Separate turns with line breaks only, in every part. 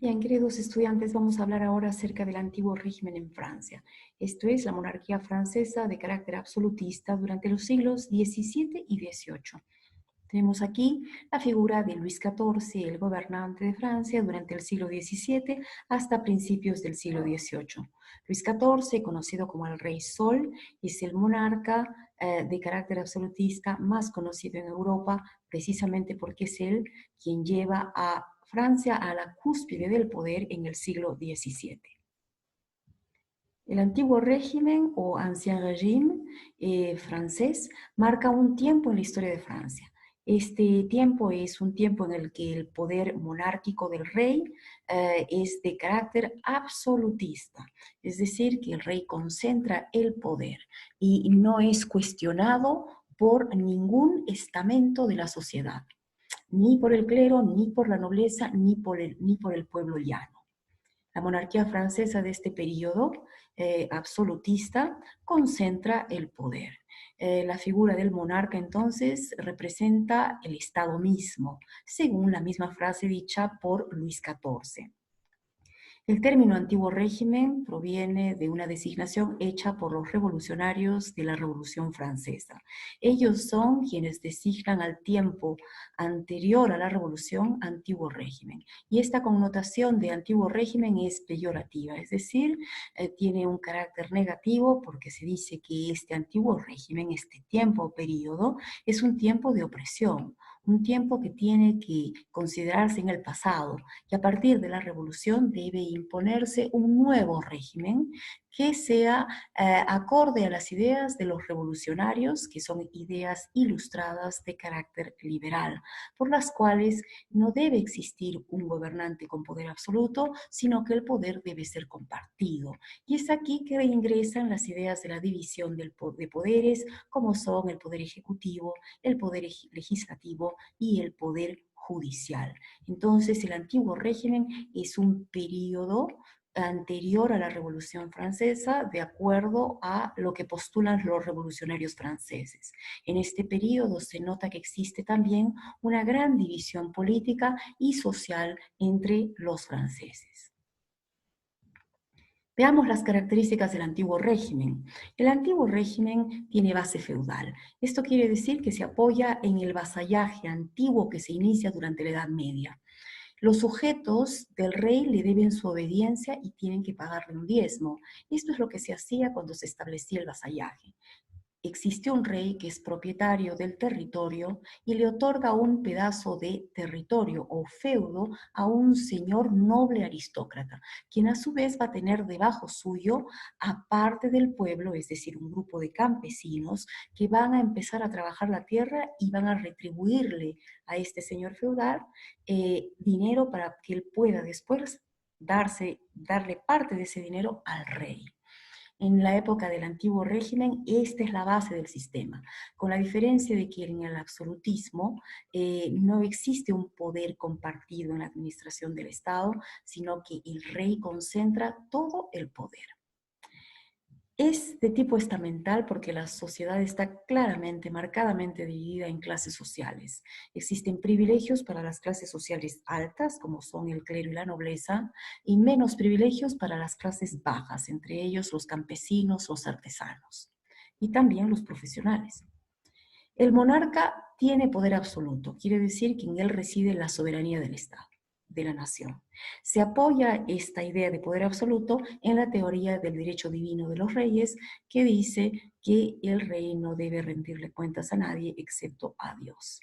Bien, queridos estudiantes, vamos a hablar ahora acerca del antiguo régimen en Francia. Esto es la monarquía francesa de carácter absolutista durante los siglos XVII y XVIII. Tenemos aquí la figura de Luis XIV, el gobernante de Francia durante el siglo XVII hasta principios del siglo XVIII. Luis XIV, conocido como el Rey Sol, es el monarca de carácter absolutista más conocido en Europa, precisamente porque es él quien lleva a Francia a la cúspide del poder en el siglo XVII. El antiguo régimen o ancien régime francés marca un tiempo en la historia de Francia. Este tiempo es un tiempo en el que el poder monárquico del rey es de carácter absolutista, es decir, que el rey concentra el poder y no es cuestionado por ningún estamento de la sociedad, ni por el clero, ni por la nobleza, ni por el pueblo llano. La monarquía francesa de este periodo absolutista concentra el poder. La figura del monarca entonces representa el Estado mismo, según la misma frase dicha por Luis XIV. El término antiguo régimen proviene de una designación hecha por los revolucionarios de la Revolución Francesa. Ellos son quienes designan al tiempo anterior a la Revolución antiguo régimen. Y esta connotación de antiguo régimen es peyorativa, es decir, tiene un carácter negativo porque se dice que este antiguo régimen, este tiempo o periodo, es un tiempo de opresión, un tiempo que tiene que considerarse en el pasado, y a partir de la revolución debe imponerse un nuevo régimen que sea acorde a las ideas de los revolucionarios, que son ideas ilustradas de carácter liberal, por las cuales no debe existir un gobernante con poder absoluto, sino que el poder debe ser compartido. Y es aquí que ingresan las ideas de la división de poderes, como son el poder ejecutivo, el poder legislativo y el poder judicial. Entonces, el antiguo régimen es un periodo anterior a la Revolución Francesa, de acuerdo a lo que postulan los revolucionarios franceses. En este periodo se nota que existe también una gran división política y social entre los franceses. Veamos las características del antiguo régimen. El antiguo régimen tiene base feudal. Esto quiere decir que se apoya en el vasallaje antiguo que se inicia durante la Edad Media. Los sujetos del rey le deben su obediencia y tienen que pagarle un diezmo. Esto es lo que se hacía cuando se establecía el vasallaje. Existe un rey que es propietario del territorio y le otorga un pedazo de territorio o feudo a un señor noble aristócrata, quien a su vez va a tener debajo suyo a parte del pueblo, es decir, un grupo de campesinos que van a empezar a trabajar la tierra y van a retribuirle a este señor feudal dinero para que él pueda después darle parte de ese dinero al rey. En la época del antiguo régimen, esta es la base del sistema, con la diferencia de que en el absolutismo no existe un poder compartido en la administración del Estado, sino que el rey concentra todo el poder. Es de tipo estamental porque la sociedad está claramente, marcadamente dividida en clases sociales. Existen privilegios para las clases sociales altas, como son el clero y la nobleza, y menos privilegios para las clases bajas, entre ellos los campesinos, los artesanos y también los profesionales. El monarca tiene poder absoluto, quiere decir que en él reside la soberanía del Estado, de la nación. Se apoya esta idea de poder absoluto en la teoría del derecho divino de los reyes, que dice que el rey no debe rendirle cuentas a nadie excepto a Dios.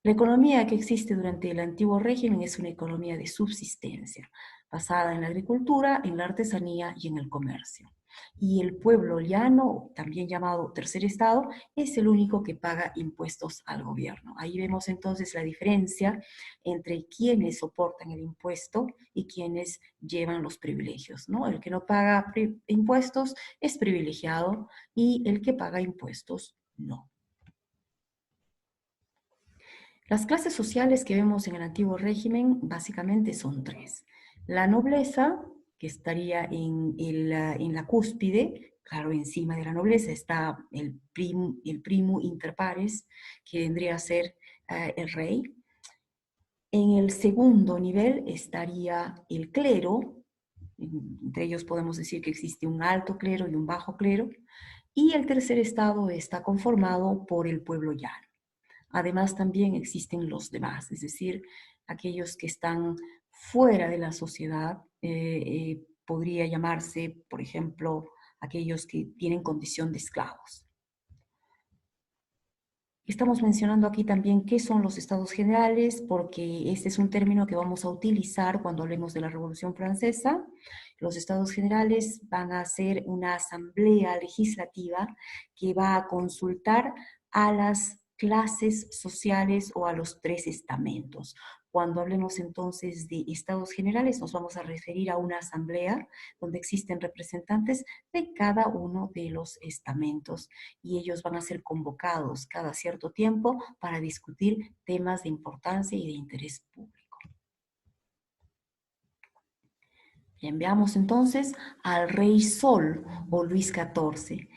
La economía que existe durante el antiguo régimen es una economía de subsistencia, basada en la agricultura, en la artesanía y en el comercio. Y el pueblo llano, también llamado tercer estado, es el único que paga impuestos al gobierno. Ahí vemos entonces la diferencia entre quienes soportan el impuesto y quienes llevan los privilegios, ¿no? El que no paga impuestos es privilegiado y el que paga impuestos no. Las clases sociales que vemos en el antiguo régimen básicamente son tres. La nobleza, que estaría en la cúspide, claro, encima de la nobleza está el primo inter pares, que vendría a ser el rey. En el segundo nivel estaría el clero, entre ellos podemos decir que existe un alto clero y un bajo clero, y el tercer estado está conformado por el pueblo llano. Además, también existen los demás, es decir, aquellos que están fuera de la sociedad, podría llamarse, por ejemplo, aquellos que tienen condición de esclavos. Estamos mencionando aquí también qué son los estados generales, porque este es un término que vamos a utilizar cuando hablemos de la Revolución Francesa. Los estados generales van a ser una asamblea legislativa que va a consultar a las clases sociales o a los tres estamentos. Cuando hablemos entonces de estados generales, nos vamos a referir a una asamblea donde existen representantes de cada uno de los estamentos y ellos van a ser convocados cada cierto tiempo para discutir temas de importancia y de interés público. Bien, veamos entonces al rey Sol o Luis XIV,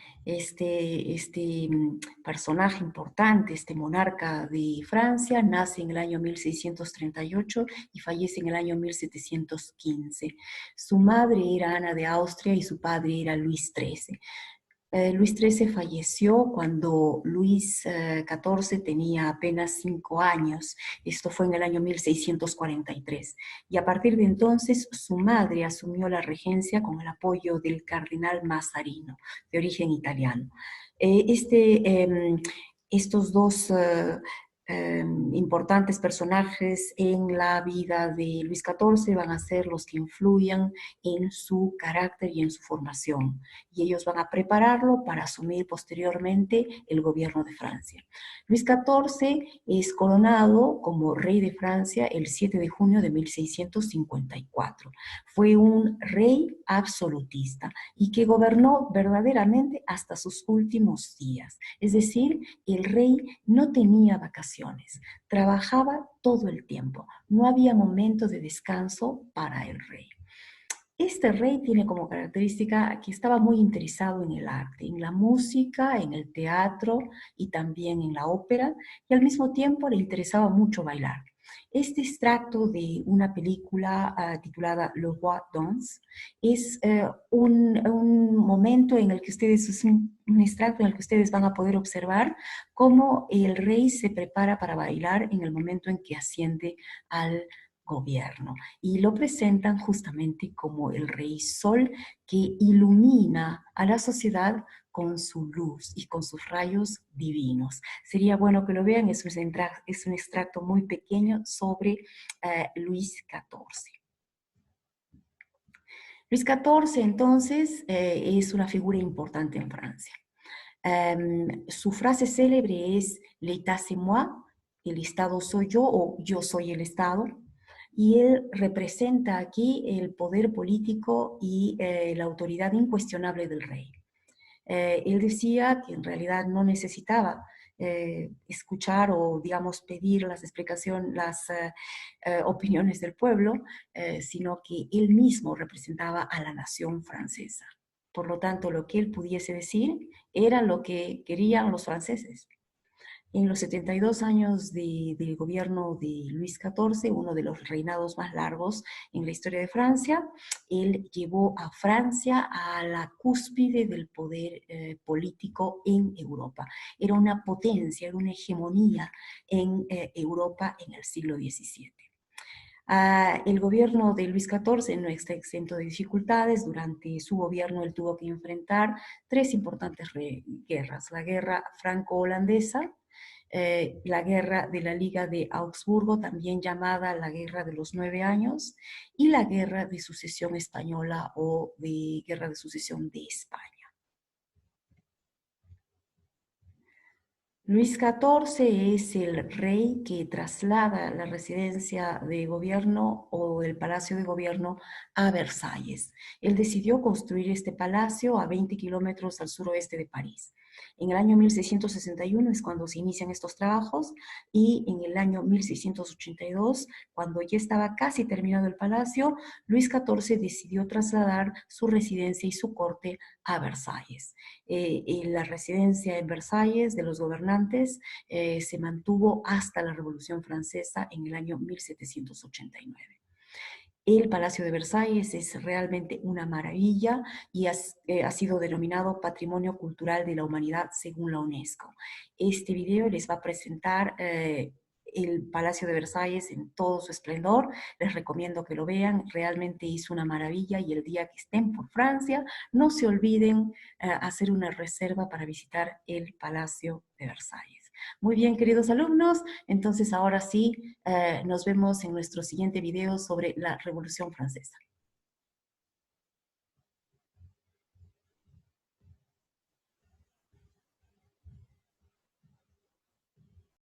personaje importante, este monarca de Francia, nace en el año 1638 y fallece en el año 1715. Su madre era Ana de Austria y su padre era Luis XIII. Luis XIII falleció cuando Luis XIV tenía apenas 5 años. Esto fue en el año 1643. Y a partir de entonces su madre asumió la regencia con el apoyo del cardenal Mazarino, de origen italiano. Eh, este, eh, Estos dos importantes personajes en la vida de Luis XIV van a ser los que influyan en su carácter y en su formación y ellos van a prepararlo para asumir posteriormente el gobierno de Francia. Luis XIV es coronado como rey de Francia el 7 de junio de 1654. Fue un rey absolutista y que gobernó verdaderamente hasta sus últimos días. Es decir, el rey no tenía vacaciones, trabajaba todo el tiempo, no había momento de descanso para el rey. Este rey tiene como característica que estaba muy interesado en el arte, en la música, en el teatro y también en la ópera, y al mismo tiempo le interesaba mucho bailar. Este extracto de una película titulada Le Roi Danse es un momento en el que ustedes, es un extracto en el que ustedes van a poder observar cómo el rey se prepara para bailar en el momento en que asciende al gobierno y lo presentan justamente como el rey sol que ilumina a la sociedad con su luz y con sus rayos divinos. Sería bueno que lo vean, es un extracto muy pequeño sobre Luis XIV. Luis XIV entonces es una figura importante en Francia. Su frase célebre es «L'État c'est moi», el Estado soy yo o yo soy el Estado, y él representa aquí el poder político y la autoridad incuestionable del rey. Él decía que en realidad no necesitaba escuchar o, digamos, pedir las explicaciones, las opiniones del pueblo, sino que él mismo representaba a la nación francesa. Por lo tanto, lo que él pudiese decir era lo que querían los franceses. En los 72 años del gobierno de Luis XIV, uno de los reinados más largos en la historia de Francia, él llevó a Francia a la cúspide del poder político en Europa. Era una potencia, era una hegemonía en Europa en el siglo XVII. El gobierno de Luis XIV no está exento de dificultades. Durante su gobierno él tuvo que enfrentar tres importantes guerras. La guerra franco-holandesa, la guerra de la Liga de Augsburgo, también llamada la Guerra de los 9 años, y la Guerra de Sucesión Española o de Guerra de Sucesión de España. Luis XIV es el rey que traslada la residencia de gobierno o el palacio de gobierno a Versalles. Él decidió construir este palacio a 20 kilómetros al suroeste de París. En el año 1661 es cuando se inician estos trabajos y en el año 1682, cuando ya estaba casi terminado el palacio, Luis XIV decidió trasladar su residencia y su corte a Versalles. Y la residencia en Versalles de los gobernantes se mantuvo hasta la Revolución Francesa en el año 1789. El Palacio de Versalles es realmente una maravilla y ha sido denominado Patrimonio Cultural de la Humanidad según la UNESCO. Este video les va a presentar el Palacio de Versalles en todo su esplendor. Les recomiendo que lo vean, realmente es una maravilla y el día que estén por Francia, no se olviden hacer una reserva para visitar el Palacio de Versalles. Muy bien, queridos alumnos, entonces ahora sí, nos vemos en nuestro siguiente video sobre la Revolución Francesa.